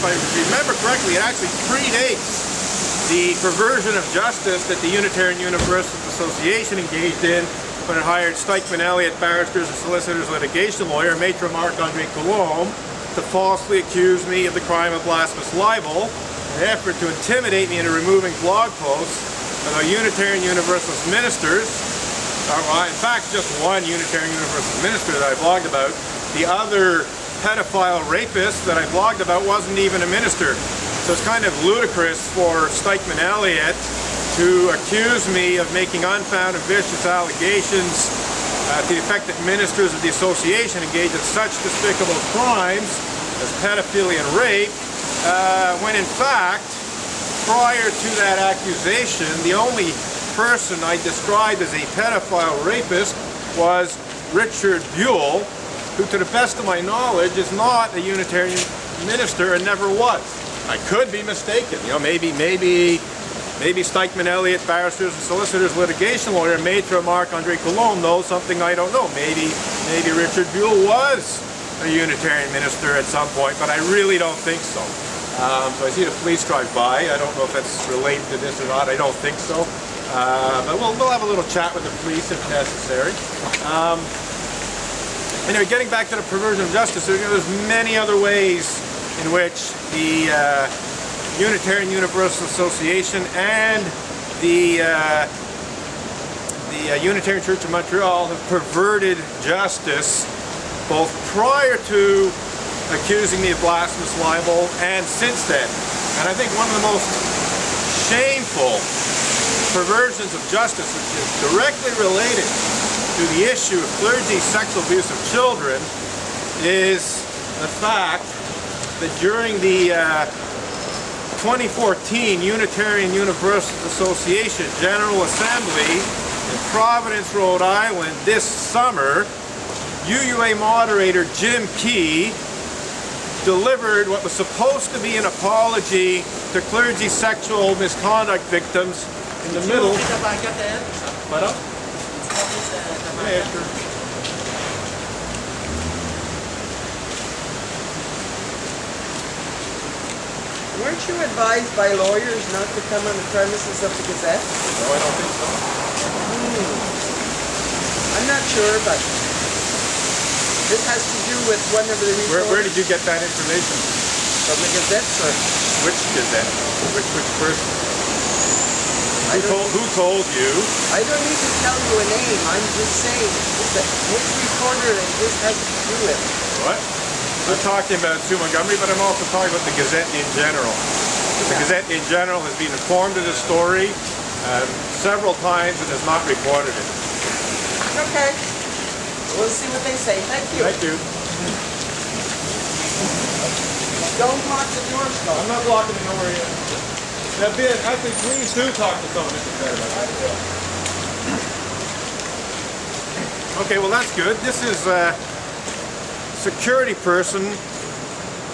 I remember correctly, it actually predates the perversion of justice that the Unitarian Universalist Association engaged in when it hired Stikeman Elliott Barristers Solicitors litigation lawyer Maitre Marc-André Coulombe to falsely accuse me of the crime of blasphemous libel in an effort to intimidate me into removing blog posts of Unitarian Universalist ministers. In fact, just one Unitarian Universalist minister that I blogged about. The other pedophile rapist that I blogged about wasn't even a minister. So it's kind of ludicrous for Stikeman Elliott to accuse me of making unfounded and vicious allegations to the effect that ministers of the association engage in such despicable crimes as pedophilia and rape, when in fact, prior to that accusation, the only person I described as a pedophile rapist was Richard Buell, who to the best of my knowledge is not a Unitarian minister and never was. I could be mistaken. You know, maybe Stikeman Elliott Barristers and Solicitors litigation lawyer Maitre Marc-André Coulombe knows something I don't know. Maybe Richard Buell was a Unitarian minister at some point, but I really don't think so. So I see the police drive by. I don't know if that's related to this or not. I don't think so. But we'll have a little chat with the police if necessary. Anyway, getting back to the perversion of justice, there's many other ways in which the Unitarian Universalist Association and the Unitarian Church of Montreal have perverted justice, both prior to accusing me of blasphemous libel and since then. And I think one of the most shameful perversions of justice, which is directly related to the issue of clergy sexual abuse of children, is the fact that during the 2014 Unitarian Universalist Association General Assembly in Providence, Rhode Island this summer, UUA moderator Jim Key delivered what was supposed to be an apology to clergy sexual misconduct victims in the middle. Weren't you advised by lawyers not to come on the premises of the Gazette? No, I don't think so. I'm not sure, but this has to do with one of the reporters. Where did you get that information? From the Gazette, sir. Which Gazette? Which person? Who told you? I don't need to tell you a name. I'm just saying that which reporter that this has to do with. What? I'm talking about Sue Montgomery, but I'm also talking about the Gazette in general. The Gazette in general has been informed of this story several times and has not reported it. Okay. We'll see what they say. Thank you. Thank you. Don't lock the door, Scott. I'm not locking the door yet. Now, Ben, actually, please do talk to someone if you're there. Okay, well, that's good. This is a security person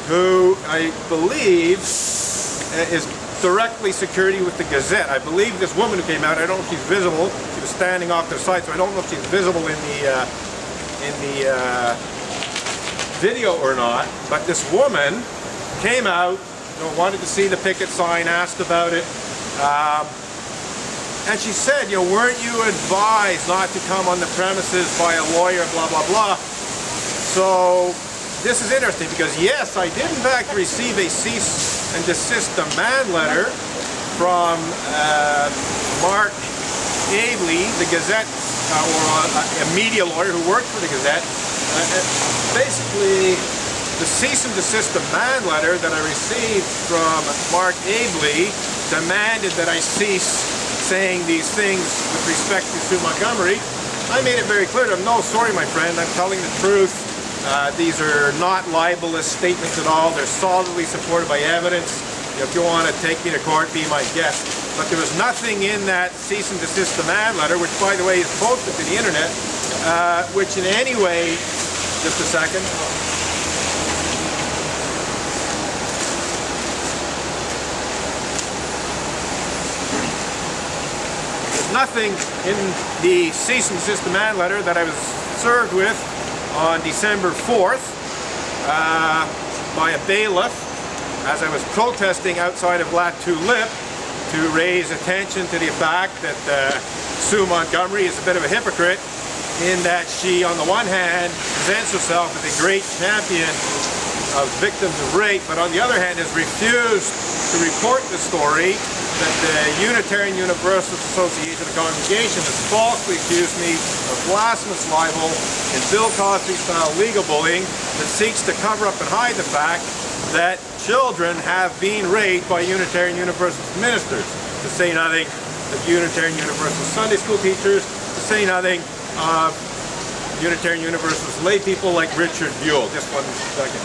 who I believe is directly security with the Gazette. I believe this woman who came out, I don't know if she's visible. She was standing off to the side, so I don't know if she's visible in the video or not. But this woman came out, wanted to see the picket sign, asked about it, and she said, weren't you advised not to come on the premises by a lawyer, blah, blah, blah. So this is interesting because yes, I did in fact receive a cease and desist demand letter from Mark Abley, the Gazette, or a media lawyer who worked for the Gazette. Basically, the cease and desist demand letter that I received from Mark Abley demanded that I cease saying these things with respect to Sue Montgomery. I made it very clear to him, no, sorry my friend, I'm telling the truth. These are not libelous statements at all. They're solidly supported by evidence. If you want to take me to court, be my guest. But there was nothing in that cease and desist demand letter, which by the way is posted to the internet, which in any way, just a second. There's nothing in the cease and desist demand letter that I was served with on December 4th by a bailiff as I was protesting outside of La Tulipe to raise attention to the fact that Sue Montgomery is a bit of a hypocrite in that she, on the one hand, presents herself as a great champion of victims of rape, but on the other hand has refused to report the story that the Unitarian Universalist Association of Congregation has falsely accused me of blasphemous libel and Bill Cosby style legal bullying that seeks to cover up and hide the fact that children have been raped by Unitarian Universalist ministers, to say nothing of Unitarian Universalist Sunday school teachers, to say nothing of Unitarian Universalist lay people like Richard Buell. Just 1 second.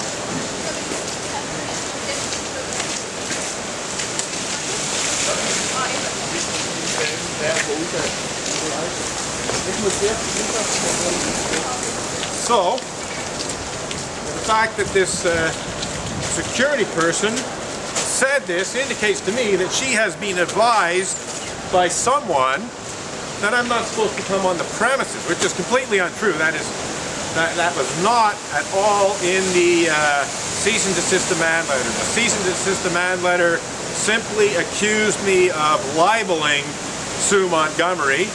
So, the fact that this security person said this indicates to me that she has been advised by someone that I'm not supposed to come on the premises, which is completely untrue. That was not at all in the cease and desist demand letter. The cease and desist demand letter simply accused me of libeling Sue Montgomery,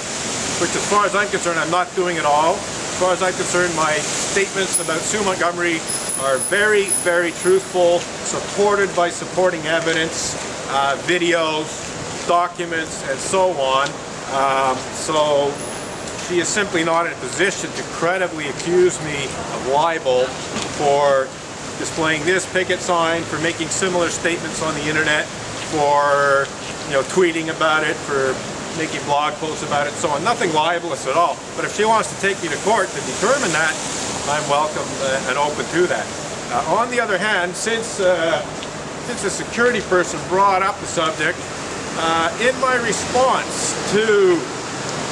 which as far as I'm concerned, I'm not doing at all. As far as I'm concerned, my statements about Sue Montgomery are very, very truthful, supported by supporting evidence, videos, documents, and so on. So she is simply not in a position to credibly accuse me of libel for displaying this picket sign, for making similar statements on the internet, for tweeting about it, for making blog posts about it, so on. Nothing libelous at all. But if she wants to take me to court to determine that, I'm welcome and open to that. On the other hand, since a security person brought up the subject, in my response to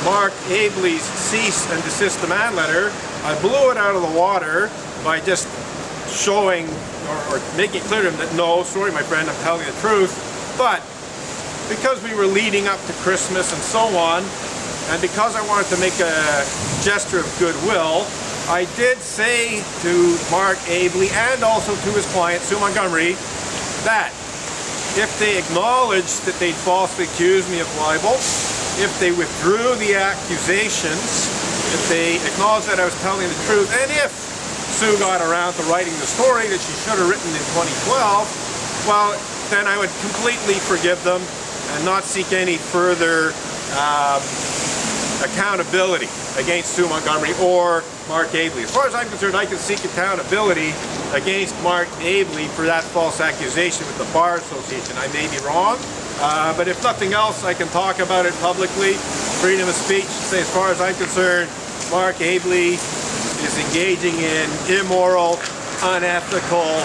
Mark Abley's cease and desist demand letter, I blew it out of the water by just showing or making clear to him that no, sorry my friend, I'm telling the truth. But because we were leading up to Christmas and so on, and because I wanted to make a gesture of goodwill, I did say to Mark Abley and also to his client, Sue Montgomery, that if they acknowledged that they'd falsely accused me of libel, if they withdrew the accusations, if they acknowledged that I was telling the truth, and if Sue got around to writing the story that she should have written in 2012, well, then I would completely forgive them and not seek any further accountability against Sue Montgomery or Mark Abley. As far as I'm concerned, I can seek accountability against Mark Abley for that false accusation with the Bar Association. I may be wrong, but if nothing else, I can talk about it publicly. Freedom of speech. Say, as far as I'm concerned, Mark Abley is engaging in immoral, unethical,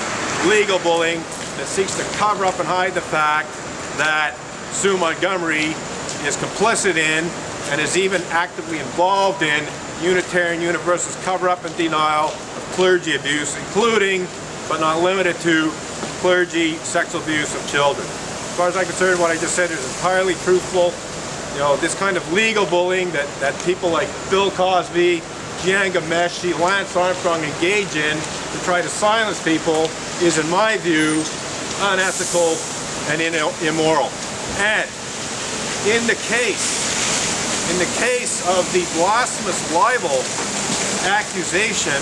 legal bullying that seeks to cover up and hide the fact that Sue Montgomery is complicit in and is even actively involved in Unitarian Universalist cover-up and denial of clergy abuse, including, but not limited to, clergy sexual abuse of children. As far as I'm concerned, what I just said is entirely truthful. This kind of legal bullying that people like Bill Cosby, Jian Ghomeshi, Lance Armstrong engage in to try to silence people is, in my view, unethical and immoral. And in the case of the blasphemous libel accusation,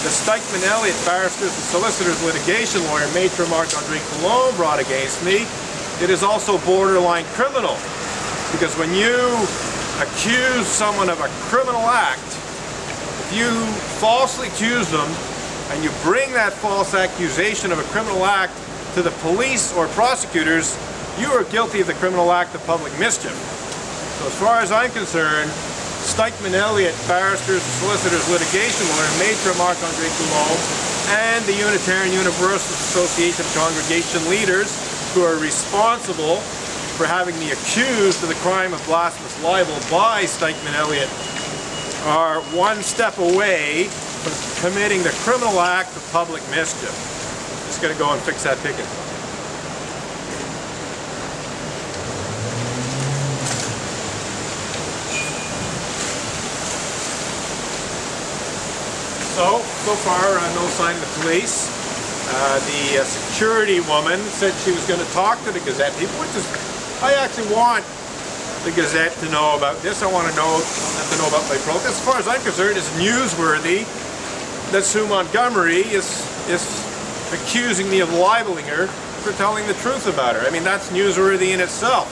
the Stikeman Elliott Barristers Solicitors litigation lawyer, Maitre Marc-André Coulombe, brought against me, it is also borderline criminal. Because when you accuse someone of a criminal act, if you falsely accuse them and you bring that false accusation of a criminal act to the police or prosecutors, you are guilty of the criminal act of public mischief. So as far as I'm concerned, Stikeman Elliott Barristers Solicitors litigation lawyer, Maitre Marc-André Coulombe, and the Unitarian Universalist Association of Congregation leaders who are responsible for having me accused of the crime of blasphemous libel by Stikeman Elliott are one step away from committing the criminal act of public mischief. Just gonna go and fix that picket. So far, no sign of the police. The security woman said she was going to talk to the Gazette people, which is, I actually want the Gazette to know about this. I want to know about my protest. As far as I'm concerned, it's newsworthy that Sue Montgomery is accusing me of libeling her for telling the truth about her. I mean, that's newsworthy in itself.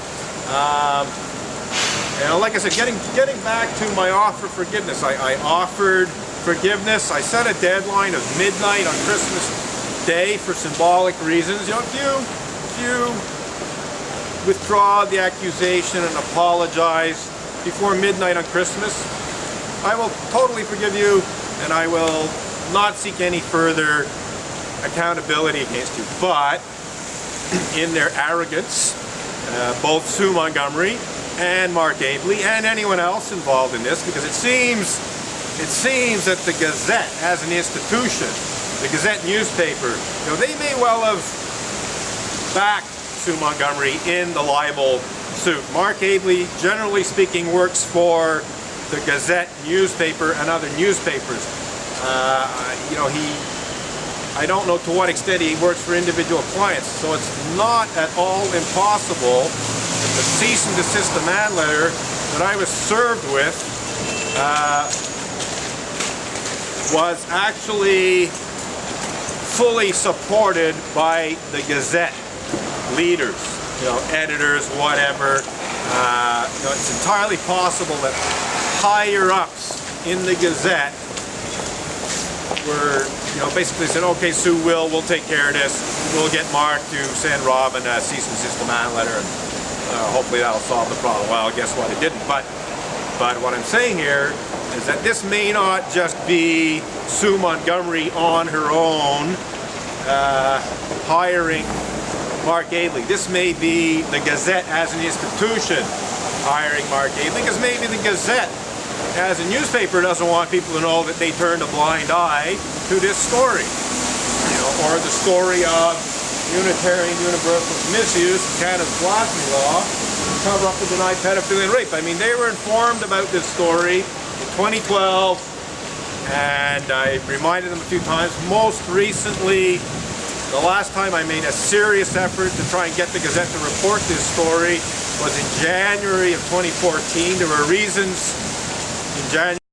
You know, like I said, getting back to my offer of forgiveness, I offered forgiveness. I set a deadline of midnight on Christmas Day for symbolic reasons. You know, if you withdraw the accusation and apologize before midnight on Christmas, I will totally forgive you, and I will not seek any further accountability against you. But in their arrogance, both Sue Montgomery and Mark Abley and anyone else involved in this, because it seems that the Gazette as an institution, the Gazette newspaper, you know, they may well have backed Sue Montgomery in the libel suit. Mark Abley, generally speaking, works for the Gazette newspaper and other newspapers. You know, I don't know to what extent he works for individual clients, so it's not at all impossible that the cease and desist demand letter that I was served with was actually fully supported by the Gazette leaders, you know, editors, whatever. You know, it's entirely possible that higher ups in the Gazette were, you know, basically said, okay, Sue, we'll take care of this. We'll get Mark to send Robin a cease and desist demand letter, and hopefully that'll solve the problem. Well, guess what? It didn't. But what I'm saying here is that this may not just be Sue Montgomery on her own hiring Mark Abley. This may be the Gazette as an institution hiring Mark Abley, because maybe the Gazette as a newspaper doesn't want people to know that they turned a blind eye to this story, you know, or the story of Unitarian Universalist misuse of Canada's blasphemy law to cover up to deny pedophilia and rape. I mean, they were informed about this story in 2012, and I reminded them a few times. Most recently, the last time I made a serious effort to try and get the Gazette to report this story was in January of 2014. There were reasons in January